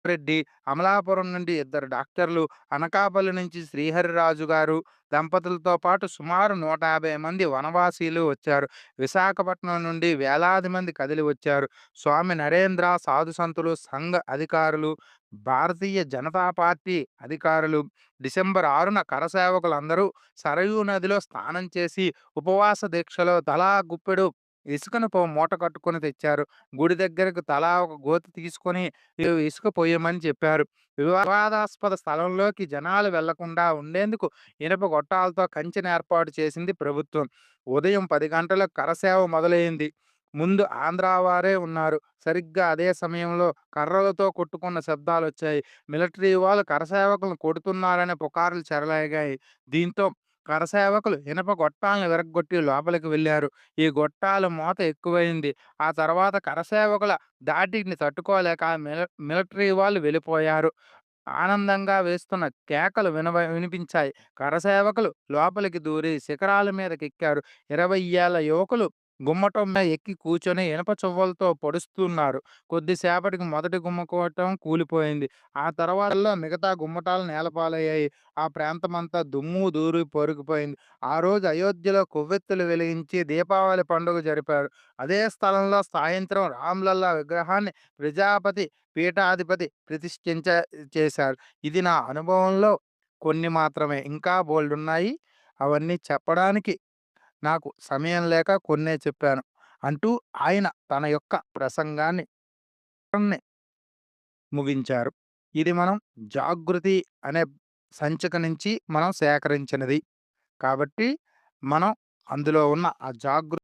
రెడ్డి, అమలాపురం నుండి ఇద్దరు డాక్టర్లు, అనకాపల్లి నుంచి శ్రీహరిరాజు గారు దంపతులతో పాటు సుమారు 150 మంది వనవాసీలు వచ్చారు. విశాఖపట్నం నుండి వేలాది మంది కదిలి వచ్చారు. స్వామి నరేంద్ర, సాధు సంతులు, సంఘ అధికారులు, భారతీయ జనతా పార్టీ అధికారులు డిసెంబర్ 6న కరసేవకులందరూ సరయూ నదిలో స్నానం చేసి ఉపవాస దీక్షలో తలా గుప్పెడు ఇసుకను మూట కట్టుకొని తెచ్చారు. గుడి దగ్గరకు తలా ఒక గోతి తీసుకొని ఇసుక పొయ్యమని చెప్పారు. వివాదాస్పద స్థలంలోకి జనాలు వెళ్లకుండా ఉండేందుకు ఇనుప గొట్టాలతో కంచెను ఏర్పాటు చేసింది ప్రభుత్వం. ఉదయం 10 గంటలకు కరసేవ మొదలైంది. ముందు ఆంధ్రా వారే ఉన్నారు. సరిగ్గా అదే సమయంలో కర్రలతో కొట్టుకున్న శబ్దాలొచ్చాయి. మిలిటరీ వాళ్ళు కరసేవకులను కొడుతున్నారనే పుకార్లు చెలరేగాయి. దీంతో కరసేవకులు ఇనప గొట్టాలను విరగ్గొట్టి లోపలికి వెళ్లారు. ఈ గొట్టాల మోత ఎక్కువైంది. ఆ తర్వాత కరసేవకుల ధాటిని తట్టుకోలేక మిలిటరీ వాళ్ళు వెళ్ళిపోయారు. ఆనందంగా వేస్తున్న కేకలు వినిపించాయి. కరసేవకులు లోపలికి దూరి శిఖరాల మీదకెక్కారు. 20 ఏళ్ల యువకులు గుమ్మటం మీద ఎక్కి కూర్చొని ఇనప చువ్వలతో పొడుస్తున్నారు. కొద్దిసేపటికి మొదటి గుమ్మకూటం కూలిపోయింది. ఆ తర్వాతల్లో మిగతా గుమ్మటాలు నేలపాలయ్యాయి. ఆ ప్రాంతమంతా దుమ్ము ధూళి పేరుకుపోయింది. ఆ రోజు అయోధ్యలో కొవ్వొత్తులు వెలిగించి దీపావళి పండుగ జరిపారు. అదే స్థలంలో సాయంత్రం రామ్‌లల్లా విగ్రహాన్ని ప్రజాపతి పీఠాధిపతి చేశారు. ఇది నా అనుభవంలో కొన్ని మాత్రమే. ఇంకా బోలెడున్నాయి. అవన్నీ చెప్పడానికి నాకు సమయం లేక కొన్నే చెప్పాను. అంటూ ఆయన తన యొక్క ప్రసంగాన్ని ముగించారు. ఇది మనం జాగృతి అనే సంచిక నుంచి మనం సేకరించినది. కాబట్టి మనం అందులో ఉన్న ఆ